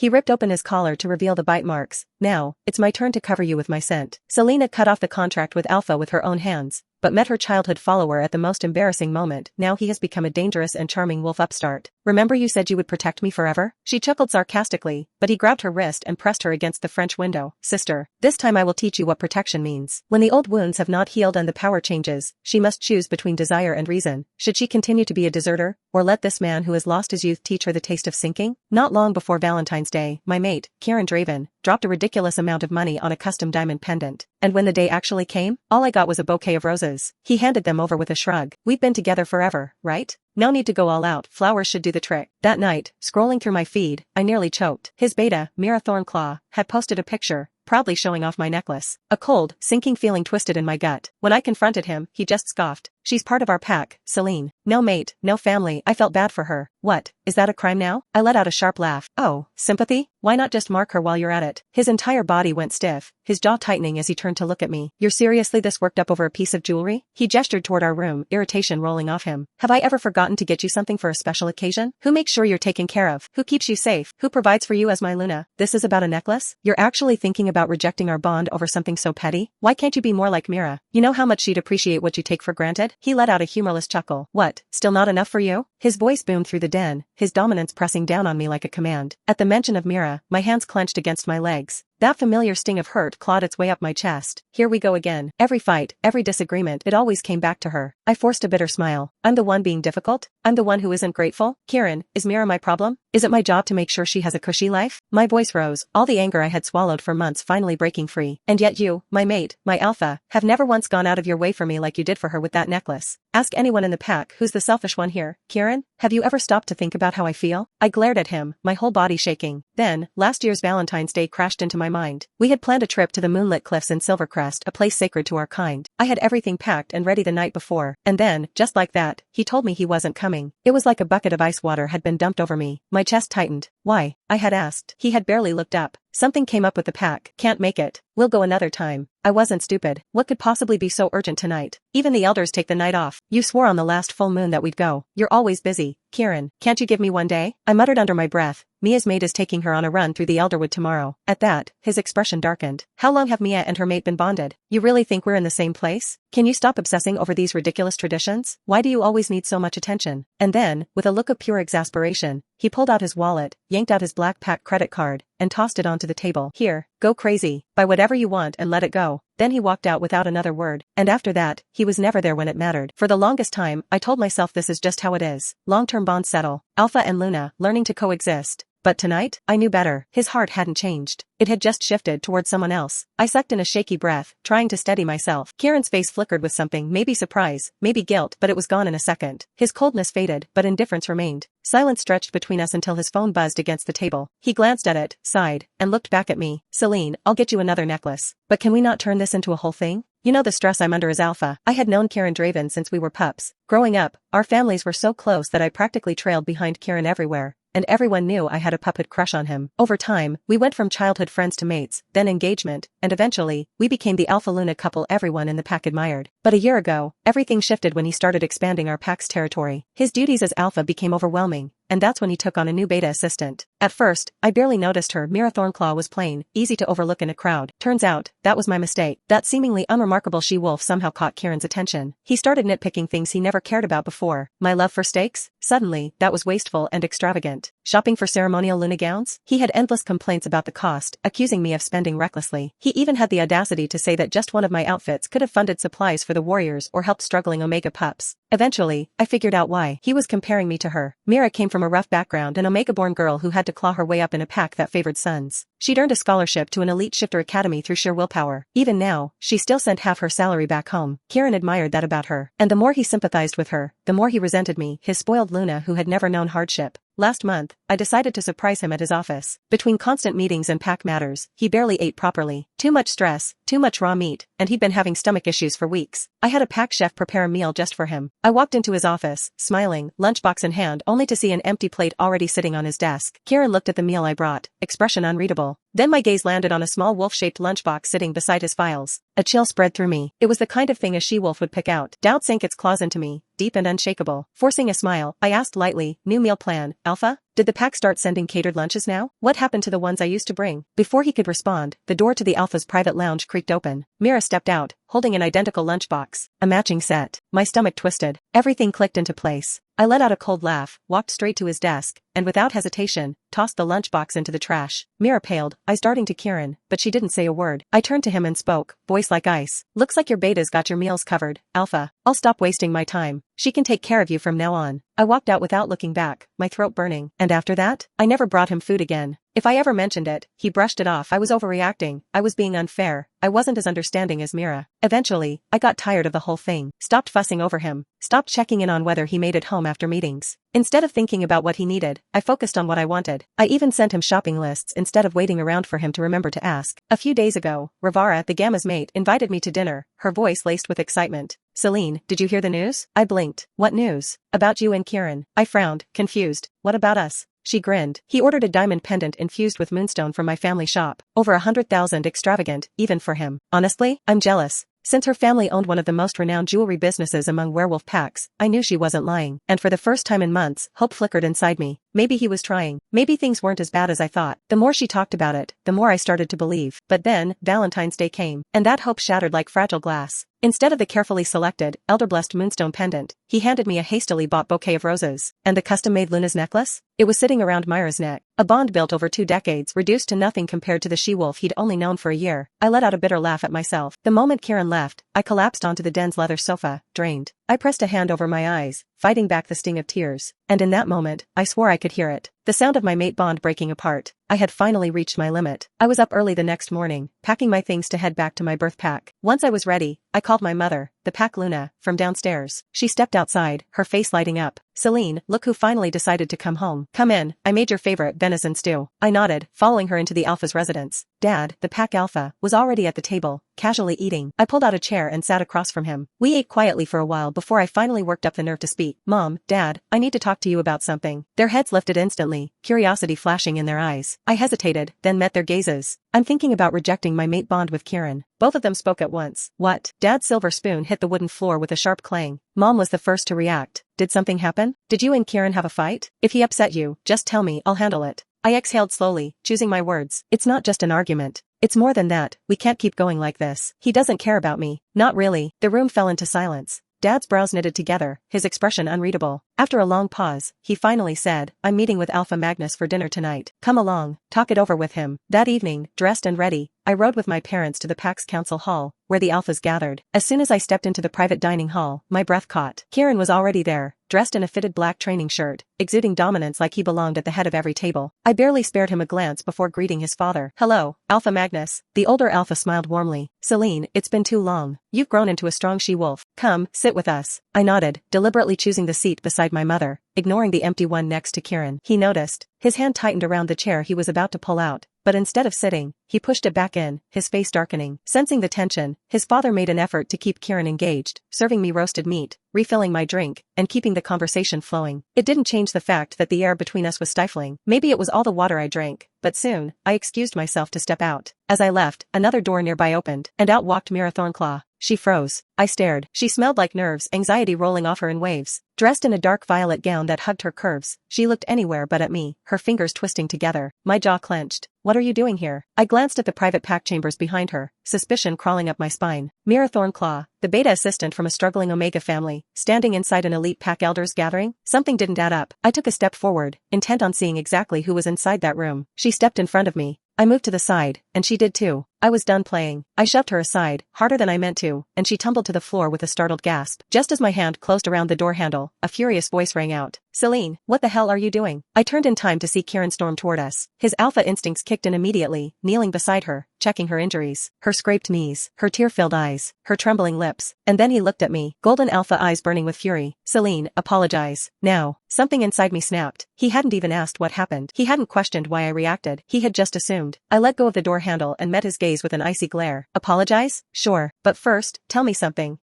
He ripped open his collar to reveal the bite marks. Now, it's my turn to cover you with my scent. Selena cut off the contract with Alpha with her own hands, but met her childhood follower at the most embarrassing moment. Now he has become a dangerous and charming wolf upstart. Remember you said you would protect me forever? She chuckled sarcastically, but he grabbed her wrist and pressed her against the French window. Sister, this time I will teach you what protection means. When the old wounds have not healed and the power changes, she must choose between desire and reason. Should she continue to be a deserter, or let this man who has lost his youth teach her the taste of sinking? Not long before Valentine's Day, my mate, Karen Draven, dropped a ridiculous amount of money on a custom diamond pendant. And when the day actually came, all I got was a bouquet of roses. He handed them over with a shrug. We've been together forever, right? No need to go all out, flowers should do the trick. That night, scrolling through my feed, I nearly choked. His beta, Mira Thornclaw, had posted a picture, proudly showing off my necklace. A cold, sinking feeling twisted in my gut. When I confronted him, he just scoffed. She's part of our pack, Celine. No mate, no family. I felt bad for her. What, is that a crime now? I let out a sharp laugh. Oh, sympathy? Why not just mark her while you're at it? His entire body went stiff, his jaw tightening as he turned to look at me. You're seriously this worked up over a piece of jewelry? He gestured toward our room, irritation rolling off him. Have I ever forgotten to get you something for a special occasion? Who makes sure you're taken care of? Who keeps you safe? Who provides for you as my Luna? This is about a necklace? You're actually thinking about rejecting our bond over something so petty? Why can't you be more like Mira? You know how much she'd appreciate what you take for granted? He let out a humorless chuckle. What, still not enough for you? His voice boomed through the den, his dominance pressing down on me like a command. At the mention of Mira, my hands clenched against my legs. That familiar sting of hurt clawed its way up my chest. Here we go again. Every fight, every disagreement, it always came back to her. I forced a bitter smile. I'm the one being difficult? I'm the one who isn't grateful? Kieran, is Mira my problem? Is it my job to make sure she has a cushy life? My voice rose, all the anger I had swallowed for months finally breaking free. And yet you, my mate, my alpha, have never once gone out of your way for me like you did for her with that necklace. Ask anyone in the pack who's the selfish one here. Kieran, have you ever stopped to think about how I feel? I glared at him, my whole body shaking. Then, last year's Valentine's Day crashed into my mind. We had planned a trip to the moonlit cliffs in Silvercrest, a place sacred to our kind. I had everything packed and ready the night before, and then, just like that, he told me he wasn't coming. It was like a bucket of ice water had been dumped over me. My chest tightened. Why? I had asked. He had barely looked up. Something came up with the pack. Can't make it. We'll go another time. I wasn't stupid. What could possibly be so urgent tonight? Even the elders take the night off. You swore on the last full moon that we'd go. You're always busy. Kieran, can't you give me one day? I muttered under my breath. Mia's mate is taking her on a run through the Elderwood tomorrow. At that, his expression darkened. How long have Mia and her mate been bonded? You really think we're in the same place? Can you stop obsessing over these ridiculous traditions? Why do you always need so much attention? And then, with a look of pure exasperation, he pulled out his wallet, yanked out his black pack credit card, and tossed it onto the table. Here, go crazy. Buy whatever you want and let it go. Then he walked out without another word. And after that, he was never there when it mattered. For the longest time, I told myself this is just how it is. Long-term bonds settle. Alpha and Luna, learning to coexist. But tonight, I knew better. His heart hadn't changed. It had just shifted towards someone else. I sucked in a shaky breath, trying to steady myself. Kieran's face flickered with something, maybe surprise, maybe guilt, but it was gone in a second. His coldness faded, but indifference remained. Silence stretched between us until his phone buzzed against the table. He glanced at it, sighed, and looked back at me. Celine, I'll get you another necklace. But can we not turn this into a whole thing? You know the stress I'm under as alpha. I had known Kieran Draven since we were pups. Growing up, our families were so close that I practically trailed behind Kieran everywhere. And everyone knew I had a puppet crush on him. Over time, we went from childhood friends to mates, then engagement, and eventually, we became the Alpha Luna couple everyone in the pack admired. But a year ago, everything shifted when he started expanding our pack's territory. His duties as alpha became overwhelming, and that's when he took on a new beta assistant. At first, I barely noticed her. Mira Thornclaw was plain, easy to overlook in a crowd. Turns out, that was my mistake. That seemingly unremarkable she-wolf somehow caught Kieran's attention. He started nitpicking things he never cared about before. My love for steaks? Suddenly, that was wasteful and extravagant. Shopping for ceremonial Luna gowns? He had endless complaints about the cost, accusing me of spending recklessly. He even had the audacity to say that just one of my outfits could have funded supplies for the warriors or helped struggling Omega pups. Eventually, I figured out why. He was comparing me to her. Mira came from a rough background, an Omega-born girl who had to claw her way up in a pack that favored sons. She'd earned a scholarship to an elite shifter academy through sheer willpower. Even now, she still sent half her salary back home. Kieran admired that about her. And the more he sympathized with her, the more he resented me, his spoiled Luna who had never known hardship. Last month, I decided to surprise him at his office. Between constant meetings and pack matters, he barely ate properly. Too much stress, too much raw meat, and he'd been having stomach issues for weeks. I had a pack chef prepare a meal just for him. I walked into his office, smiling, lunchbox in hand, only to see an empty plate already sitting on his desk. Kieran looked at the meal I brought, expression unreadable. Then my gaze landed on a small wolf-shaped lunchbox sitting beside his files. A chill spread through me. It was the kind of thing a she-wolf would pick out. Doubt sank its claws into me, deep and unshakable. Forcing a smile, I asked lightly, new meal plan, Alpha? Did the pack start sending catered lunches now? What happened to the ones I used to bring? Before he could respond, the door to the Alpha's private lounge creaked open. Mira stepped out, holding an identical lunchbox, a matching set. My stomach twisted. Everything clicked into place. I let out a cold laugh, walked straight to his desk, and without hesitation, tossed the lunchbox into the trash. Mira paled, eyes darting to Kieran, but she didn't say a word. I turned to him and spoke, voice like ice. Looks like your beta's got your meals covered, Alpha. I'll stop wasting my time. She can take care of you from now on. I walked out without looking back, my throat burning. And after that, I never brought him food again. If I ever mentioned it, he brushed it off. I was overreacting. I was being unfair. I wasn't as understanding as Mira. Eventually, I got tired of the whole thing. Stopped fussing over him. Stopped checking in on whether he made it home after meetings. Instead of thinking about what he needed, I focused on what I wanted. I even sent him shopping lists instead of waiting around for him to remember to ask. A few days ago, Ravara, the Gamma's mate, invited me to dinner, her voice laced with excitement. Celine, did you hear the news? I blinked. What news? About you and Kieran. I frowned, confused. What about us? She grinned. He ordered a diamond pendant infused with moonstone from my family shop. Over 100,000 extravagant, even for him. Honestly, I'm jealous. Since her family owned one of the most renowned jewelry businesses among werewolf packs, I knew she wasn't lying. And for the first time in months, hope flickered inside me. Maybe he was trying. Maybe things weren't as bad as I thought. The more she talked about it, the more I started to believe. But then, Valentine's Day came, and that hope shattered like fragile glass. Instead of the carefully selected, elder-blessed moonstone pendant, he handed me a hastily bought bouquet of roses. And the custom-made Luna's necklace? It was sitting around Myra's neck. A bond built over 2 decades, reduced to nothing compared to the she-wolf he'd only known for a year. I let out a bitter laugh at myself. The moment Kieran left, I collapsed onto the den's leather sofa, drained. I pressed a hand over my eyes, fighting back the sting of tears. And in that moment, I swore I could hear it. The sound of my mate bond breaking apart. I had finally reached my limit. I was up early the next morning, packing my things to head back to my birth pack. Once I was ready, I called my mother, the pack Luna, from downstairs. She stepped outside, her face lighting up. Celine, look who finally decided to come home. Come in, I made your favorite venison stew. I nodded, following her into the Alpha's residence. Dad, the pack Alpha, was already at the table, casually eating. I pulled out a chair and sat across from him. We ate quietly for a while before I finally worked up the nerve to speak. Mom, Dad, I need to talk to you about something. Their heads lifted instantly, curiosity flashing in their eyes. I hesitated, then met their gazes. I'm thinking about rejecting my mate bond with Kieran. Both of them spoke at once. What? Dad's silver spoon hit the wooden floor with a sharp clang. Mom was the first to react. Did something happen? Did you and Kieran have a fight? If he upset you, just tell me, I'll handle it. I exhaled slowly, choosing my words. It's not just an argument. It's more than that. We can't keep going like this. He doesn't care about me. Not really. The room fell into silence. Dad's brows knitted together, his expression unreadable. After a long pause, he finally said, I'm meeting with Alpha Magnus for dinner tonight. Come along, talk it over with him. That evening, dressed and ready, I rode with my parents to the PAX Council Hall, where the Alphas gathered. As soon as I stepped into the private dining hall, my breath caught. Kieran was already there, dressed in a fitted black training shirt, exuding dominance like he belonged at the head of every table. I barely spared him a glance before greeting his father. Hello, Alpha Magnus. The older Alpha smiled warmly. Celine, it's been too long. You've grown into a strong she-wolf. Come, sit with us. I nodded, deliberately choosing the seat beside my mother, ignoring the empty one next to Kieran. He noticed. His hand tightened around the chair he was about to pull out, but instead of sitting, he pushed it back in, his face darkening. Sensing the tension, his father made an effort to keep Kieran engaged, serving me roasted meat, refilling my drink, and keeping the conversation flowing. It didn't change the fact that the air between us was stifling. Maybe it was all the water I drank, but soon, I excused myself to step out. As I left, another door nearby opened, and out walked Mira Thornclaw. She froze. I stared. She smelled like nerves, anxiety rolling off her in waves. Dressed in a dark violet gown that hugged her curves, she looked anywhere but at me, her fingers twisting together. My jaw clenched. What are you doing here? I glanced at the private pack chambers behind her, suspicion crawling up my spine. Mira Thornclaw, the beta assistant from a struggling Omega family, standing inside an elite pack elders gathering? Something didn't add up. I took a step forward, intent on seeing exactly who was inside that room. She stepped in front of me. I moved to the side, and she did too. I was done playing. I shoved her aside, harder than I meant to, and she tumbled to the floor with a startled gasp. Just as my hand closed around the door handle, a furious voice rang out. Celine, what the hell are you doing? I turned in time to see Kieran storm toward us. His alpha instincts kicked in immediately, kneeling beside her, checking her injuries, her scraped knees, her tear-filled eyes, her trembling lips, and then he looked at me, golden alpha eyes burning with fury. Celine, apologize. Now. Something inside me snapped. He hadn't even asked what happened. He hadn't questioned why I reacted. He had just assumed. I let go of the door handle and met his gaze with an icy glare. Apologize? Sure. But first, tell me something.